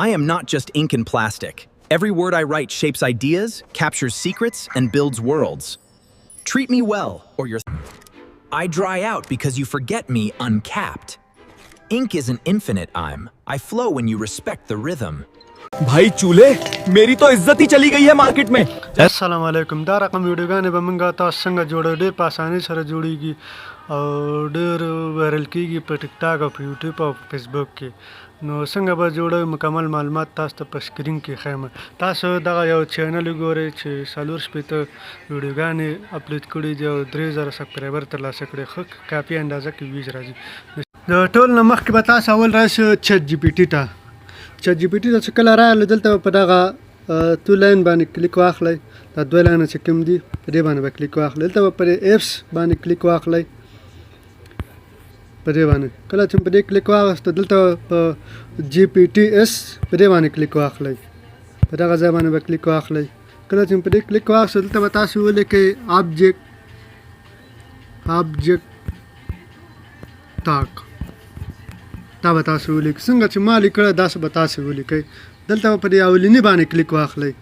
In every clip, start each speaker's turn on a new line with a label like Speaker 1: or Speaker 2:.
Speaker 1: I am not just ink and plastic. Every word I write shapes ideas, captures secrets, and builds worlds. Treat me well, or I dry out because you forget me uncapped. Ink is an infinite I'm. I flow when you respect the rhythm.
Speaker 2: भाई चूल्हे मेरी तो इज्जत ही चली गई है मार्केट में।
Speaker 3: अस्सलाम वालेकुम। دا रقم ویډیوګانې به موږ تاسو څنګه جوړو ډېر په اسانۍ سره جوړیږي او ډېر وایرل کیږي په ټیک ټاک او په یوټیوب او په فیسبوک کې. نو څنګه به جوړو مکمل معلومات تاسو ته په سکرین کې ښیم. تاسو دغه یو چینل وګورئ چې 4 ویډیوګانې اپلوډ کړي دي او 3000 سبسکرایبر ترلاسه کړي. ښه کافي اندازه کې ویوز راځي. د ټول نه مخکې به تاسو اول راشئ چیټ جی پی ټي ته. چیټ جی پی ټي ته چې کله راغله دلته په دغه تو لاین باندې کلیک واخلئ. دا 2 لاینه چې کوم دي په دې باندې به کلیک واخلئ. دلته به په ایپس باندې کلیک واخلئ. په دې باندې کله چې په دې کلیک واخلئ دلته په جی پی ټي اس په دې باندې کلیک واخلئ. په دغه ځای باندې به کلیک واخلئ. کله چې په دې کلیک واخلئ دلته به تاسو ولیکئ آبجیکټ ټاک. دا به تاسو ولیکئ څنګه چې ما لیکله داسې به تاسو ولیکئ. دلته په دې اولینی باندې کلیک واخلئ.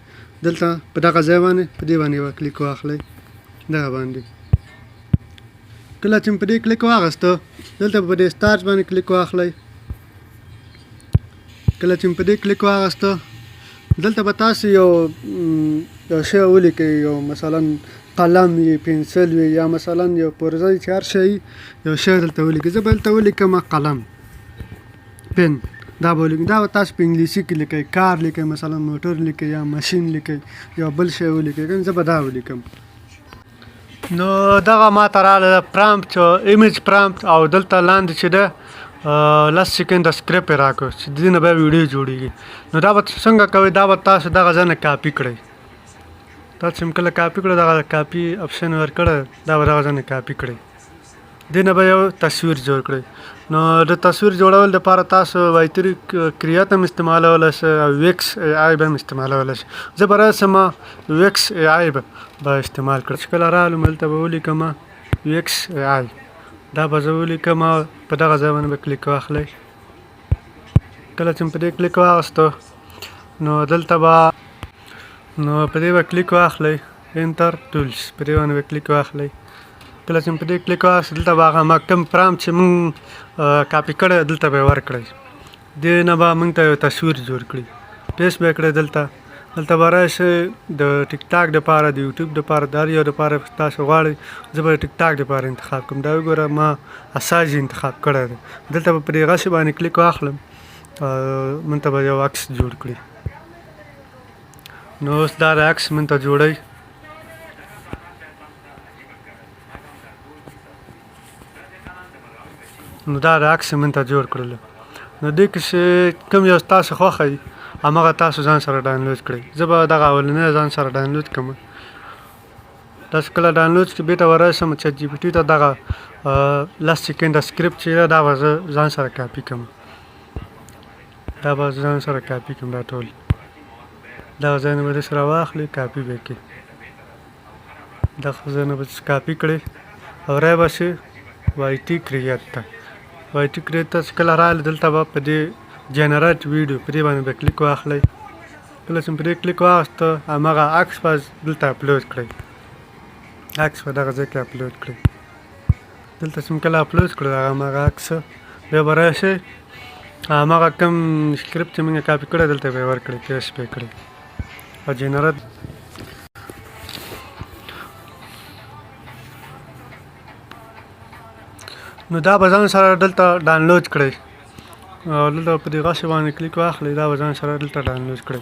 Speaker 3: دلته په دغه ځای باندې په دې باندې به کلیک واخلئ. دغه باندې کله چې په دې کلیک واخیسته دلته په دې سټارټ باندې کلیک واخلئ. کله چې په دې کلیک واخیسته دلته به تاسو یو شی ولیکئ. یو مثلا قلم وي، پنسل وي، یا مثلا یو پرزه چې هر شی یو شی دلته ولیکئ. زه به دلته ولیکم قلم، پن. دا به ولیکئ. دا به تاسو په انګلیسي کې لیکئ. کار لیکئ، مثلا موټر لیکئ یا ماشین لیکئ یا بل شی ولیکئ. زه به دا ولیکم. نو دغه ماته راغله پرامپټ ایمیج پرامپټ او دلته لاندې چې ده 10 سیکنډه سکرپټ یې راکړو چې د دې نه به ویډیو جوړېږي. نو دا به څنګه کوئ؟ دا به تاسو دغه ځای نه کاپي کړئ. تاسو چې کله کاپي کړئ دغه کاپي اپشن ورکړی دا به دغه ځای نه کاپي کړئ. دې نه به یو تصویر جوړ کړئ. نو د تصویر جوړول لپاره تاسو وایتري کریات هم استعمالولی شئ او ویکس ای آی به هم استعمالولی شئ. زه به راسم ویکس ای آی به استعمال کړم. چې کله رالم هلته به ولیکم ویکس ای آی. دا به زه ولیکم په دغه ځای باندې به کلیک واخلئ. کله چې په دې کلیک واخیستو نو دلته به په دې به کلیک واخلئ. انټر ټولز په دې باندې به کلیک واخلئ. کله چې په دې کلیک واخلئ دلته به هغه کوم پرامپټ چې موږ کاپي کړی دلته به یې ورکړئ. دې نه به موږ ته یو تصویر جوړ کړي. پیسټ به یې کړئ. دلته به راشئ د ټیک ټاک دپاره، د یوټیوب دپاره، د هر یو دپاره تاسو غواړئ. زه به د ټیک ټاک دپاره انتخاب کوم. دا وګوره ما اساج انتخاب کړی دی. دلته به په دې غشې باندې کلیک واخلم. موږ ته به یو عکس جوړ کړي. نو اوس دا د عکس موږ ته جوړئ. نو دا د عکس موږ ته جوړ کړلو. نو دې کې چې کوم یو تاسو خوښوي هماغه تاسو ځان سره ډاونلوډ کړئ. زه به دغه اولنی ځان سره ډاونلوډ کړم. تاسو کله ډاونلوډ کړئ بېرته به راشم چیټ جی پي ټي ته دغه 10 سیکنډه سکرپټ چې ده دا به زه ځان سره کاپي کړم. دا به ځان سره کاپي کړم. دا ټول دغه ځای نه به داسې راواخلئ کاپي به یې کړئ. دغه ځای نه به کاپي کړئ او رای به شئ وای ټي کریټ ته. وای ټي کریټ ته چې کله راغلې دلته به په دې جنریټ ویډیو په دې باندې به کلیک واخلئ. کله چې په دې کلیک واخیسته هماغه عکس به دلته اپلوډ کړئ. عکس به دغه ځای کې اپلوډ کړئ. دلته چې کله اپلوډ کړو هماغه عکس بیا به راشئ هماغه کوم سکرپټ چې موږ کاپي کړی دلته به یې ورکړئ. پیسټ به یې کړئ او جنریټ نو دا به ځان سره دلته ډاونلوډ کړئ. دلته په دې غشې باندې کلیک واخلئ. دا به ځان سره دلته ډاونلوډ کړئ.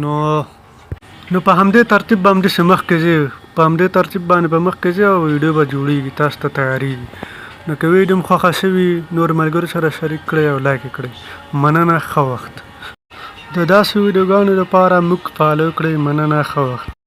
Speaker 3: نو په همدې ترتیب به همداسې مخکې ځئ. په همدې ترتیب باندې به مخکې ځئ او ویډیو به جوړېږي تاسو ته تیارېږي. نو که ویډیو م خوښه شوي نور ملګرو سره شریک کړئ او لایک یې کړئ. مننه، ښه وخت. د داسې ویډیوګانو لپاره موږ فالو کړئ. مننه، ښه وخت.